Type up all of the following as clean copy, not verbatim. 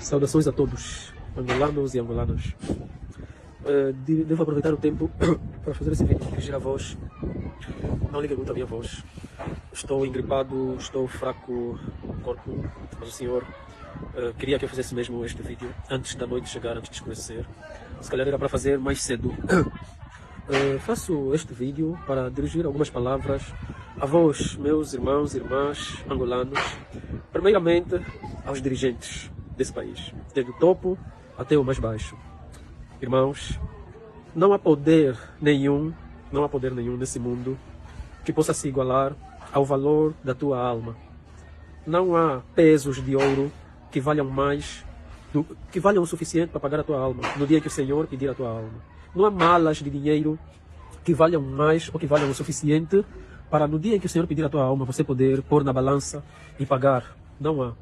Saudações a todos, angolanos e angolanas. Devo aproveitar o tempo para fazer esse vídeo, dirigir a voz. Não liguem muito a minha voz. Estou engripado, estou fraco no corpo, mas o Senhor queria que eu fizesse mesmo este vídeo antes da noite chegar, antes de escurecer. Se calhar era para fazer mais cedo. Faço este vídeo para dirigir algumas palavras a vós, meus irmãos e irmãs angolanos, primeiramente aos dirigentes desse país, desde o topo até o mais baixo. Irmãos, não há poder nenhum nesse mundo que possa se igualar ao valor da tua alma. Não há pesos de ouro que valham que valham o suficiente para pagar a tua alma no dia que o Senhor pedir a tua alma. Não há malas de dinheiro que valham mais ou que valham o suficiente para no dia em que o Senhor pedir a tua alma você poder pôr na balança e pagar. Não há.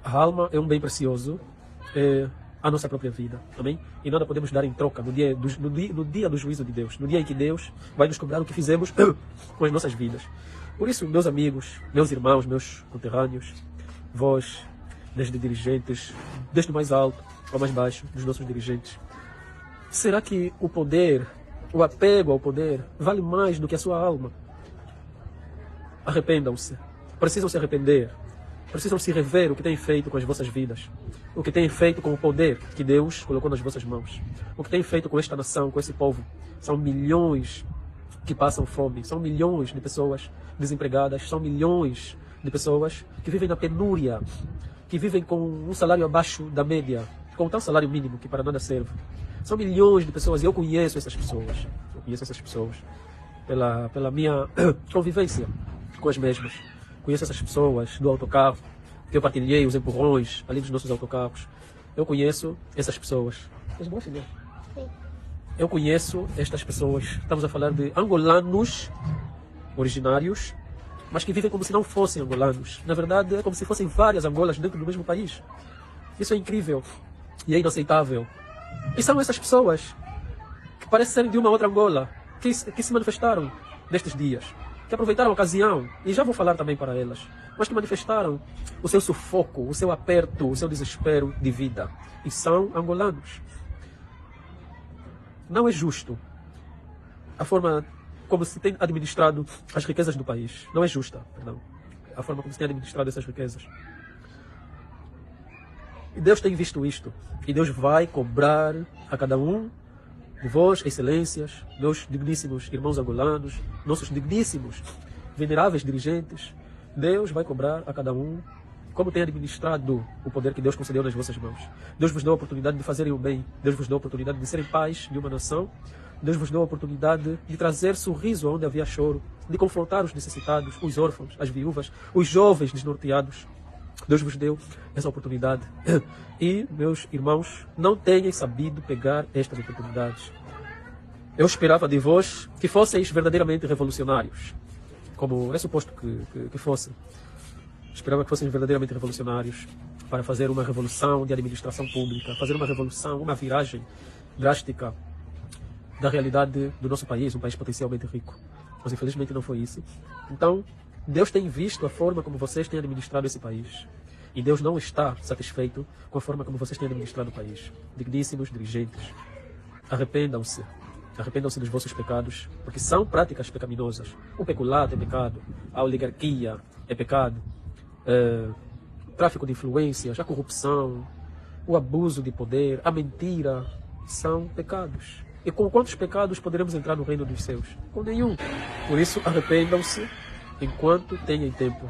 A alma é um bem precioso, é a nossa própria vida, amém? E nada podemos dar em troca no dia do juízo de Deus, no dia em que Deus vai nos cobrar o que fizemos com as nossas vidas. Por isso, meus amigos, meus irmãos, meus conterrâneos, vós, desde dirigentes, desde o mais alto ao mais baixo, dos nossos dirigentes, será que o poder, o apego ao poder, vale mais do que a sua alma? Arrependam-se, precisam se arrepender. Precisam se rever o que têm feito com as vossas vidas, o que têm feito com o poder que Deus colocou nas vossas mãos, o que têm feito com esta nação, com esse povo. São milhões que passam fome, são milhões de pessoas desempregadas, são milhões de pessoas que vivem na penúria, que vivem com um salário abaixo da média, com um tal salário mínimo que para nada serve. São milhões de pessoas e eu conheço essas pessoas, pela minha convivência com as mesmas. Conheço essas pessoas do autocarro, que eu partilhei os empurrões ali dos nossos autocarros. Eu conheço essas pessoas. És boa, filha? Sim. Eu conheço estas pessoas. Estamos a falar de angolanos originários, mas que vivem como se não fossem angolanos. Na verdade, é como se fossem várias Angolas dentro do mesmo país. Isso é incrível e é inaceitável. E são essas pessoas que parecem serem de uma outra Angola, que se manifestaram nestes dias, que aproveitaram a ocasião, e já vou falar também para elas, mas que manifestaram o seu sufoco, o seu aperto, o seu desespero de vida. E são angolanos. Não é justo a forma como se tem administrado as riquezas do país. Não é justa, perdão, a forma como se tem administrado essas riquezas. E Deus tem visto isto. E Deus vai cobrar a cada um de vós, excelências, meus digníssimos irmãos angolanos, nossos digníssimos, veneráveis dirigentes. Deus vai cobrar a cada um como tem administrado o poder que Deus concedeu nas vossas mãos. Deus vos deu a oportunidade de fazerem o bem. Deus vos deu a oportunidade de serem pais de uma nação. Deus vos deu a oportunidade de trazer sorriso onde havia choro, de confrontar os necessitados, os órfãos, as viúvas, os jovens desnorteados. Deus vos deu essa oportunidade. E, meus irmãos, não tenham sabido pegar estas oportunidades. Eu esperava de vós que fosseis verdadeiramente revolucionários, como é suposto que fossem. Esperava que fossem verdadeiramente revolucionários para fazer uma revolução de administração pública, fazer uma revolução, uma viragem drástica da realidade do nosso país, um país potencialmente rico. Mas infelizmente não foi isso. Então, Deus tem visto a forma como vocês têm administrado esse país. E Deus não está satisfeito com a forma como vocês têm administrado o país. Digníssimos dirigentes, arrependam-se. Arrependam-se dos vossos pecados, porque são práticas pecaminosas. O peculato é pecado, a oligarquia é pecado, o tráfico de influências, a corrupção, o abuso de poder, a mentira, são pecados. E com quantos pecados poderemos entrar no reino dos céus? Com nenhum. Por isso, arrependam-se enquanto tenham tempo,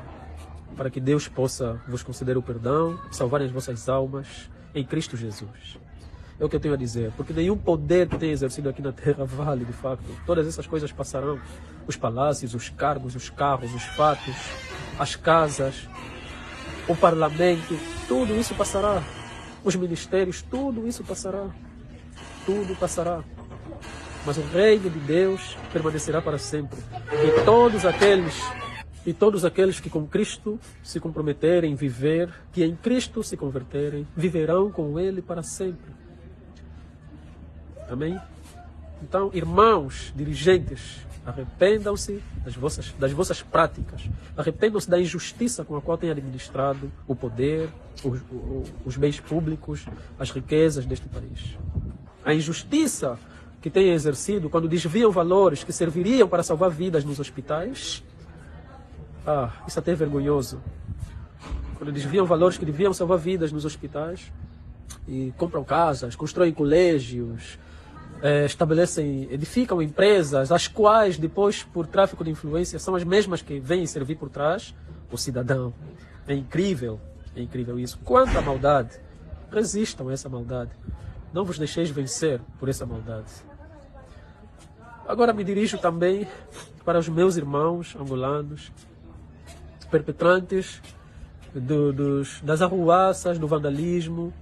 para que Deus possa vos conceder o perdão, salvar as vossas almas em Cristo Jesus. É o que eu tenho a dizer, porque nenhum poder que tenha exercido aqui na terra vale de facto. Todas essas coisas passarão. Os palácios, os cargos, os carros, os fatos, as casas, o parlamento, tudo isso passará. Os ministérios, tudo isso passará. Tudo passará. Mas o reino de Deus permanecerá para sempre. E todos aqueles que com Cristo se comprometerem em viver, que em Cristo se converterem, viverão com Ele para sempre. Amém? Então, irmãos, dirigentes, arrependam-se das vossas práticas. Arrependam-se da injustiça com a qual têm administrado o poder, os bens públicos, as riquezas deste país. A injustiça que têm exercido quando desviam valores que serviriam para salvar vidas nos hospitais. Isso até é vergonhoso. Quando desviam valores que deviam salvar vidas nos hospitais e compram casas, constroem colégios, edificam empresas, as quais depois, por tráfico de influência, são as mesmas que vêm servir por trás o cidadão. É incrível isso. Quanta maldade! Resistam a essa maldade. Não vos deixeis vencer por essa maldade. Agora me dirijo também para os meus irmãos angolanos, perpetrantes das arruaças, do vandalismo,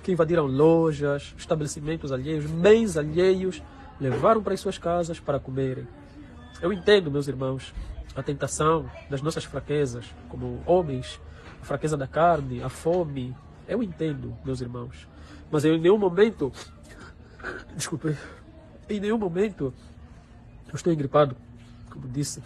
que invadiram lojas, estabelecimentos alheios, bens alheios, levaram para as suas casas para comerem. Eu entendo, meus irmãos, a tentação das nossas fraquezas, como homens, a fraqueza da carne, a fome. Eu entendo, meus irmãos. Mas eu, em nenhum momento, eu estou engripado, como disse.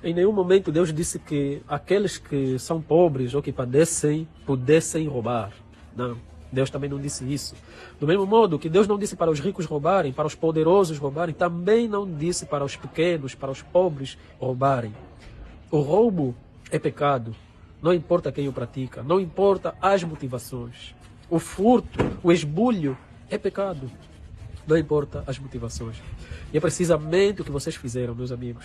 Em nenhum momento Deus disse que aqueles que são pobres ou que padecem pudessem roubar. Não, Deus também não disse isso. Do mesmo modo que Deus não disse para os ricos roubarem, para os poderosos roubarem, também não disse para os pequenos, para os pobres roubarem. O roubo é pecado, não importa quem o pratica, não importa as motivações. O furto, o esbulho é pecado, não importa as motivações. E é precisamente o que vocês fizeram, meus amigos.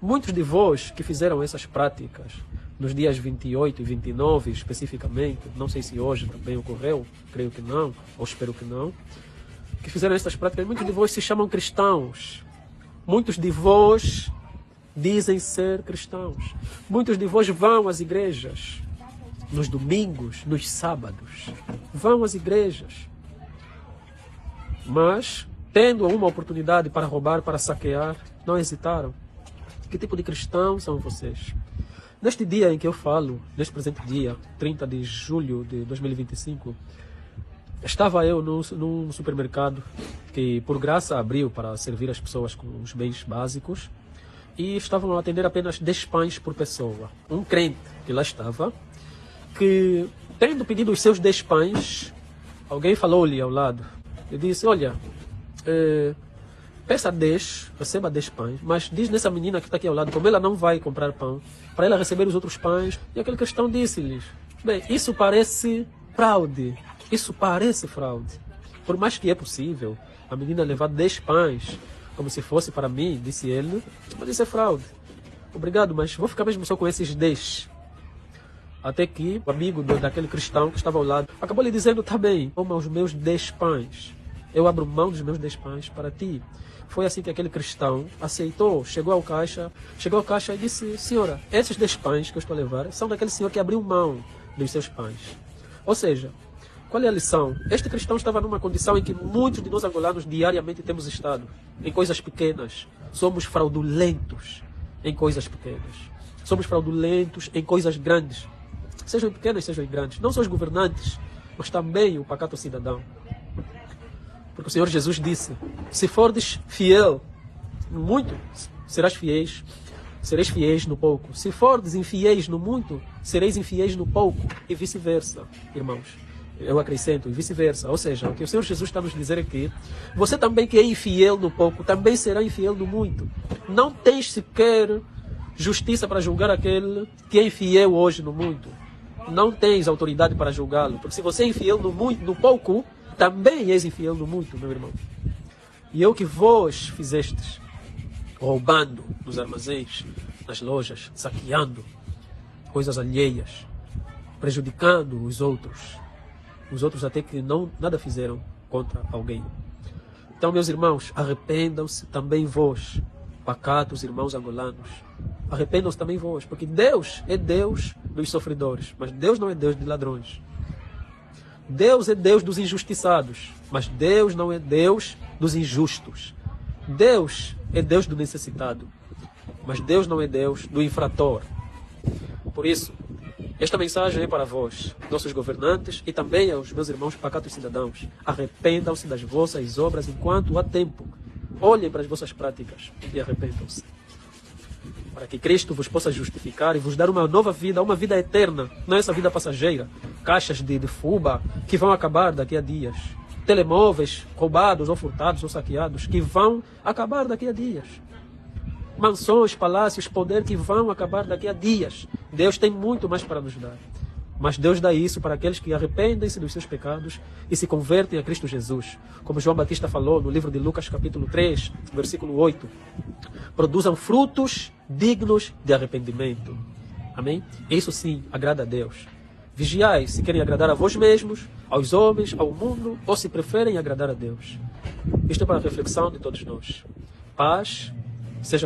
Muitos de vós que fizeram essas práticas nos dias 28 e 29 especificamente, não sei se hoje também ocorreu, creio que não, ou espero que não, que fizeram essas práticas, muitos de vós se chamam cristãos, muitos de vós dizem ser cristãos, muitos de vós vão às igrejas, nos domingos, nos sábados, vão às igrejas, mas tendo uma oportunidade para roubar, para saquear, não hesitaram. Que tipo de cristãos são vocês? Neste dia em que eu falo, neste presente dia, 30 de julho de 2025, estava eu num supermercado que por graça abriu para servir as pessoas com os bens básicos e estavam a atender apenas 10 pães por pessoa. Um crente que lá estava, que tendo pedido os seus 10 pães, alguém falou-lhe ao lado, e disse, olha, peça 10, receba 10 pães, mas diz nessa menina que está aqui ao lado, como ela não vai comprar pão, para ela receber os outros pães. E aquele cristão disse-lhes, bem, isso parece fraude, Por mais que é possível a menina levar 10 pães, como se fosse para mim, disse ele, mas isso é fraude. Obrigado, mas vou ficar mesmo só com esses 10. Até que o amigo daquele cristão que estava ao lado acabou lhe dizendo, tá bem, toma os meus 10 pães. Eu abro mão dos meus 10 pães para ti. Foi assim que aquele cristão aceitou, chegou ao caixa e disse, senhora, esses 10 pães que eu estou a levar são daquele senhor que abriu mão dos seus pães. Ou seja, qual é a lição? Este cristão estava numa condição em que muitos de nós angolanos diariamente temos estado, em coisas pequenas. Somos fraudulentos em coisas pequenas. Somos fraudulentos em coisas grandes. Sejam pequenas, sejam grandes. Não só os governantes, mas também o pacato cidadão. Porque o Senhor Jesus disse, se fordes fiel no muito, sereis fiéis no pouco. Se fordes infiéis no muito, sereis infiéis no pouco. E vice-versa, irmãos. Eu acrescento, e vice-versa. Ou seja, o que o Senhor Jesus está nos dizer é que você também que é infiel no pouco, também será infiel no muito. Não tens sequer justiça para julgar aquele que é infiel hoje no muito. Não tens autoridade para julgá-lo. Porque se você é infiel no muito, no pouco, também és infiel no muito, meu irmão. E eu que vos fizestes, roubando nos armazéns, nas lojas, saqueando coisas alheias, prejudicando os outros até que nada fizeram contra alguém. Então, meus irmãos, arrependam-se também vós, pacatos irmãos angolanos. Arrependam-se também vós, porque Deus é Deus dos sofredores, mas Deus não é Deus de ladrões. Deus é Deus dos injustiçados, mas Deus não é Deus dos injustos. Deus é Deus do necessitado, mas Deus não é Deus do infrator. Por isso, Esta mensagem é para vós, nossos governantes, e também aos meus irmãos pacatos cidadãos. Arrependam-se das vossas obras enquanto há tempo. Olhem para as vossas práticas e arrependam-se. Para que Cristo vos possa justificar e vos dar uma nova vida, uma vida eterna, não essa vida passageira. Caixas de fuba que vão acabar daqui a dias. Telemóveis roubados ou furtados ou saqueados que vão acabar daqui a dias. Mansões, palácios, poder que vão acabar daqui a dias. Deus tem muito mais para nos dar. Mas Deus dá isso para aqueles que arrependem-se dos seus pecados e se convertem a Cristo Jesus. Como João Batista falou no livro de Lucas capítulo 3, versículo 8. Produzam frutos dignos de arrependimento. Amém? Isso sim agrada a Deus. Vigiai se querem agradar a vós mesmos, aos homens, ao mundo, ou se preferem agradar a Deus. Isto é para a reflexão de todos nós. Paz seja